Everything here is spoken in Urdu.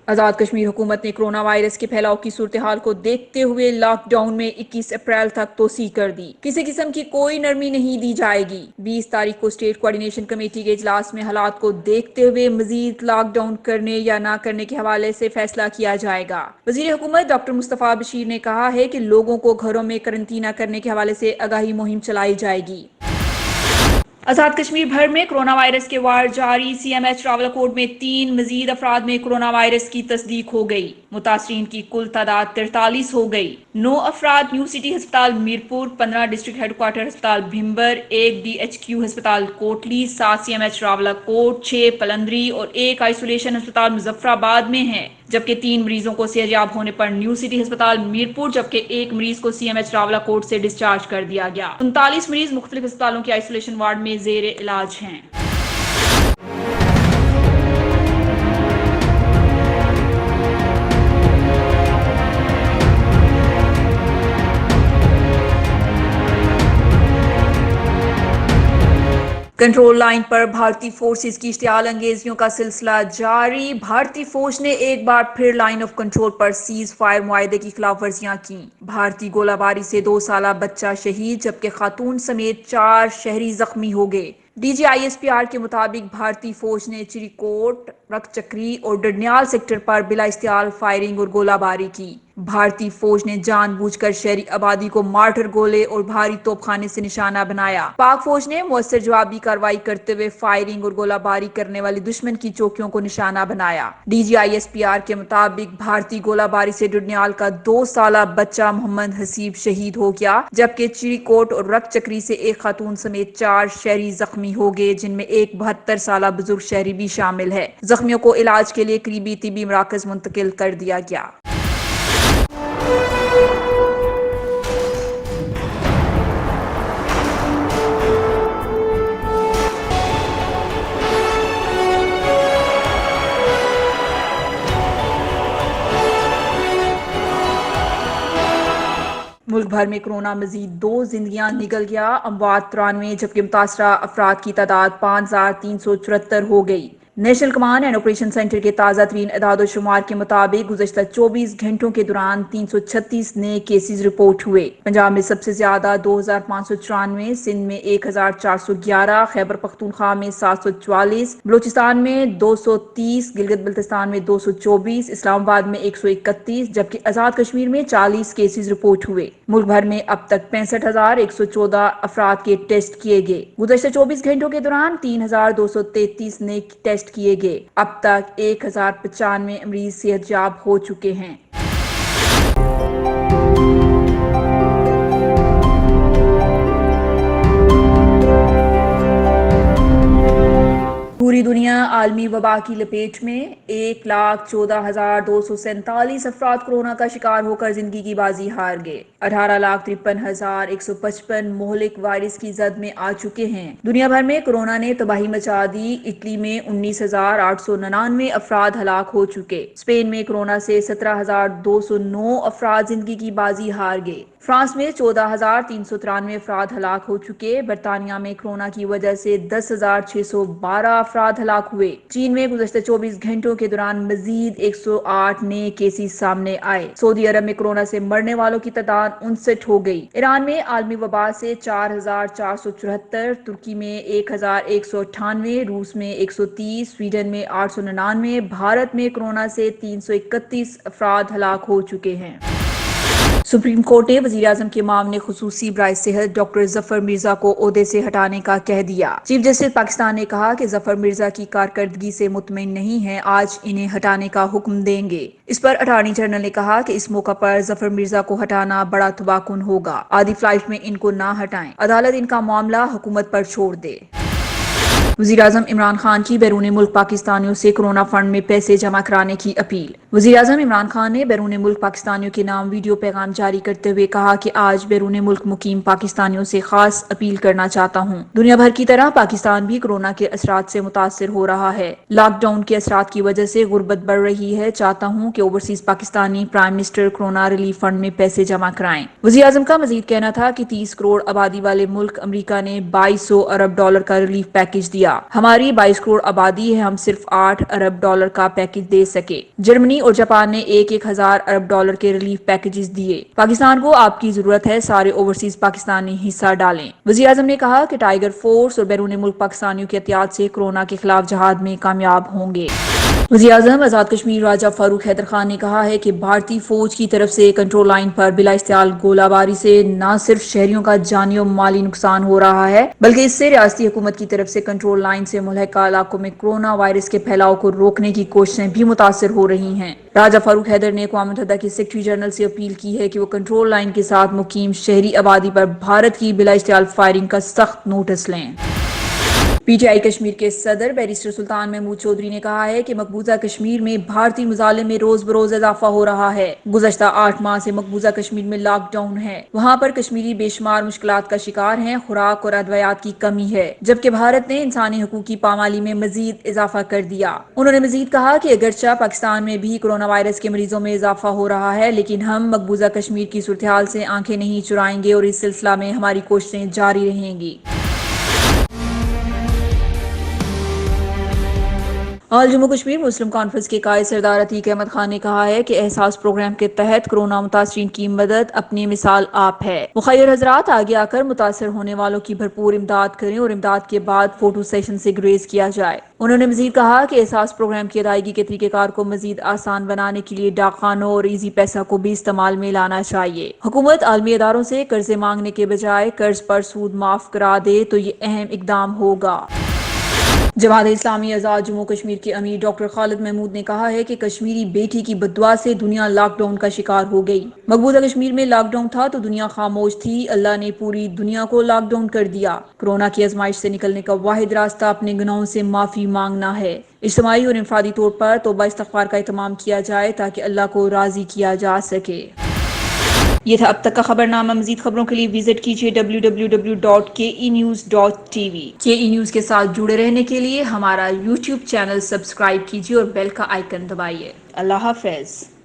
آزاد کشمیر حکومت نے کرونا وائرس کے پھیلاؤ کی صورتحال کو دیکھتے ہوئے لاک ڈاؤن میں 21 اپریل تک توسیع کر دی۔ کسی قسم کی کوئی نرمی نہیں دی جائے گی۔ 20 تاریخ کو اسٹیٹ کوارڈینیشن کمیٹی کے اجلاس میں حالات کو دیکھتے ہوئے مزید لاک ڈاؤن کرنے یا نہ کرنے کے حوالے سے فیصلہ کیا جائے گا۔ وزیر حکومت ڈاکٹر مصطفیٰ بشیر نے کہا ہے کہ لوگوں کو گھروں میں قرنطینہ کرنے کے حوالے سے آگاہی مہم چلائی جائے گی۔ آزاد کشمیر بھر میں کرونا وائرس کے وارڈ جاری۔ سی ایم ایچ راولاکوٹ میں 3 مزید افراد میں کرونا وائرس کی تصدیق ہو گئی۔ متاثرین کی کل تعداد 43 ہو گئی۔ 9 افراد نیو سٹی ہسپتال میرپور، 15 ڈسٹرکٹ ہیڈ کوارٹر ہسپتال بھمبر، 1 DHQ ہسپتال Kotli, 7 C M H Rawalakot, 6 Pallandri اور 1 آئسولیشن ہسپتال مظفر آباد میں ہیں، جبکہ 3 مریضوں کو صحت یاب ہونے پر نیو سٹی ہسپتال میرپور جبکہ 1 مریض کو سی ایم ایچ راولاکوٹ سے ڈسچارج کر دیا گیا۔ 39 مریض مختلف ہسپتالوں کے آئسولیشن وارڈ میں زیر علاج ہیں۔ کنٹرول لائن پر بھارتی فورسز کی اشتعال انگیزیوں کا سلسلہ جاری۔ بھارتی فوج نے ایک بار پھر line of control per cease fire معاہدے کی خلاف ورزیاں کیں۔ بھارتی گولہ باری سے 2 سالہ بچہ شہید جبکہ خاتون سمیت 4 شہری زخمی ہو گئے۔ DGISPR کے مطابق بھارتی فوج نے چریکوٹ، رک چکری اور ڈڈنیال سیکٹر پر بلا اشتعال فائرنگ اور گولہ باری کی۔ بھارتی فوج نے جان بوجھ کر شہری آبادی کو مارٹر گولے اور بھاری توپ خانے سے نشانہ بنایا۔ پاک فوج نے مؤثر جوابی کارروائی کرتے ہوئے فائرنگ اور گولہ باری کرنے والی دشمن کی چوکیوں کو نشانہ بنایا۔ DGISPR کے مطابق بھارتی گولہ باری سے ڈڈنیال کا 2 سالہ بچہ محمد حسیب شہید ہو گیا جبکہ چریکوٹ اور رک چکری سے 1 خاتون سمیت 4 شہری زخمی ہو گئے، جن میں ایک 72 سالہ بزرگ شہری بھی شامل ہے۔ زخمیوں کو علاج کے لیے قریبی طبی مراکز منتقل کر دیا گیا۔ ملک بھر میں کرونا مزید 2 زندگیاں نگل گیا۔ اموات 93 جبکہ متاثرہ افراد کی تعداد 5374 ہو گئی۔ National command and operation centre کے تازہ ترین اعداد و شمار کے مطابق گزشتہ 24 گھنٹوں کے دوران 336 نئے کیسز رپورٹ ہوئے۔ پنجاب میں سب سے زیادہ 2594، سندھ میں 1411، خیبر پختونخوا میں 744، بلوچستان میں 230، گلگت بلتستان میں 224، اسلام آباد میں 131 جبکہ آزاد کشمیر میں 40 کیسز رپورٹ ہوئے۔ ملک بھر میں اب تک 65,114 افراد کے ٹیسٹ کیے گئے۔ گزشتہ 24 گھنٹوں کے دوران 3,233 نئے ٹیسٹ کیے گئے۔ اب تک 1,095 مریض صحت یاب ہو چکے ہیں۔ پوری دنیا عالمی وبا کی لپیٹ میں۔ 1,14,247 افراد کورونا کا شکار ہو کر زندگی کی بازی ہار گئے۔ 18,53,155 مہلک وائرس کی زد میں آ چکے ہیں۔ دنیا بھر میں کورونا نے تباہی مچا دی۔ اٹلی میں 19,899 افراد ہلاک ہو چکے۔ اسپین میں کورونا سے 17,209 افراد زندگی کی بازی ہار گئے۔ فرانس میں 14,393 افراد ہلاک ہو چکے۔ برطانیہ میں کورونا کی وجہ سے 10,612 افراد ہلاک ہوئے۔ چین میں گزشتہ 24 گھنٹوں کے دوران مزید 108 نئے کیسز سامنے آئے۔ سعودی عرب میں کورونا سے مرنے والوں کی تعداد 59 ہو گئی۔ ایران میں عالمی وبا سے 4,474، ترکی میں 1,198، روس میں 130، سویڈن میں 899، بھارت میں کورونا سے 331 افراد ہلاک ہو چکے ہیں۔ سپریم کورٹ نے وزیراعظم کے معاون خصوصی برائے صحت ڈاکٹر ظفر مرزا کو عہدے سے ہٹانے کا کہہ دیا۔ چیف جسٹس پاکستان نے کہا کہ ظفر مرزا کی کارکردگی سے مطمئن نہیں ہیں، آج انہیں ہٹانے کا حکم دیں گے۔ اس پر اٹارنی جنرل نے کہا کہ اس موقع پر ظفر مرزا کو ہٹانا بڑا تباہ کن ہوگا، آدھی فلائٹ میں ان کو نہ ہٹائیں، عدالت ان کا معاملہ حکومت پر چھوڑ دے۔ وزیراعظم عمران خان کی بیرون ملک پاکستانیوں سے کورونا فنڈ میں پیسے جمع کرانے کی اپیل۔ وزیراعظم عمران خان نے بیرون ملک پاکستانیوں کے نام ویڈیو پیغام جاری کرتے ہوئے کہا کہ آج بیرون ملک مقیم پاکستانیوں سے خاص اپیل کرنا چاہتا ہوں۔ دنیا بھر کی طرح پاکستان بھی کورونا کے اثرات سے متاثر ہو رہا ہے۔ لاک ڈاؤن کے اثرات کی وجہ سے غربت بڑھ رہی ہے۔ چاہتا ہوں کہ overseas Pakistani prime minister corona relief fund میں پیسے جمع کرائیں۔ وزیراعظم کا مزید کہنا تھا کہ 30 کروڑ آبادی والے ملک امریکہ نے $2,200 ارب کا ریلیف پیکج دیا کیا۔ ہماری 22 کروڑ آبادی ہے، ہم صرف $8 ارب کا پیکج دے سکے۔ جرمنی اور جاپان نے 1,000 ارب ڈالر کے ریلیف پیکجز دیے۔ پاکستان کو آپ کی ضرورت ہے، سارے اوورسیز پاکستانی حصہ ڈالیں۔ وزیر اعظم نے کہا کہ ٹائیگر فورس اور بیرون ملک پاکستانیوں کے احتیاط سے کورونا کے خلاف جہاد میں کامیاب ہوں گے۔ وزیر اعظم آزاد کشمیر راجہ فاروق حیدر خان نے کہا ہے کہ بھارتی فوج کی طرف سے کنٹرول لائن پر بلا اشتعال گولہ باری سے نہ صرف شہریوں کا جانی و مالی نقصان ہو رہا ہے بلکہ اس سے ریاستی حکومت کی طرف سے کنٹرول لائن سے ملحقہ علاقوں میں کورونا وائرس کے پھیلاؤ کو روکنے کی کوششیں بھی متاثر ہو رہی ہیں۔ راجہ فاروق حیدر نے اقوام متحدہ کے سیکرٹری جنرل سے اپیل کی ہے کہ وہ کنٹرول لائن کے ساتھ مقیم شہری آبادی پر بھارت کی بلا اشتعال فائرنگ کا سخت نوٹس لیں۔ پی ٹی آئی کشمیر کے صدر بیرسٹر سلطان محمود چودھری نے کہا ہے کہ مقبوضہ کشمیر میں بھارتی مظالم میں روز بروز اضافہ ہو رہا ہے۔ گزشتہ 8 ماہ سے مقبوضہ کشمیر میں لاک ڈاؤن ہے۔ وہاں پر کشمیری بے شمار مشکلات کا شکار ہیں، خوراک اور ادویات کی کمی ہے، جبکہ بھارت نے انسانی حقوق کی پامالی میں مزید اضافہ کر دیا۔ انہوں نے مزید کہا کہ اگرچہ پاکستان میں بھی کورونا وائرس کے مریضوں میں اضافہ ہو رہا ہے لیکن ہم مقبوضہ کشمیر کی صورتحال سے آنکھیں نہیں چرائیں گے اور اس سلسلہ میں ہماری کوششیں جاری رہیں گی۔ آل جموں کشمیر مسلم کانفرنس کے قائد سردار عتیق احمد خان نے کہا ہے کہ احساس پروگرام کے تحت کورونا متاثرین کی مدد اپنی مثال آپ ہے۔ مخیر حضرات آگے آ کر متاثر ہونے والوں کی بھرپور امداد کریں اور امداد کے بعد فوٹو سیشن سے گریز کیا جائے۔ انہوں نے مزید کہا کہ احساس پروگرام کی ادائیگی کے طریقہ کار کو مزید آسان بنانے کے لیے ڈاک خانوں اور ایزی پیسہ کو بھی استعمال میں لانا چاہیے۔ حکومت عالمی اداروں سے قرضے مانگنے کے بجائے قرض پر سود معاف کرا دے تو یہ اہم اقدام ہوگا۔ جماعت اسلامی آزاد جموں کشمیر کے امیر ڈاکٹر خالد محمود نے کہا ہے کہ کشمیری بیٹی کی بددعا سے دنیا لاک ڈاؤن کا شکار ہو گئی۔ مقبوضہ کشمیر میں لاک ڈاؤن تھا تو دنیا خاموش تھی، اللہ نے پوری دنیا کو لاک ڈاؤن کر دیا۔ کورونا کی آزمائش سے نکلنے کا واحد راستہ اپنے گناہوں سے معافی مانگنا ہے۔ اجتماعی اور انفرادی طور پر توبہ استغفار کا اہتمام کیا جائے تاکہ اللہ کو راضی کیا جا سکے۔ یہ تھا اب تک کا خبر نامہ۔ مزید خبروں کے لیے وزٹ کیجیے www.kenews.tv۔ کے ای نیوز کے ساتھ جڑے رہنے کے لیے ہمارا یوٹیوب چینل سبسکرائب کیجیے اور بیل کا آئیکن دبائیے۔ اللہ حافظ۔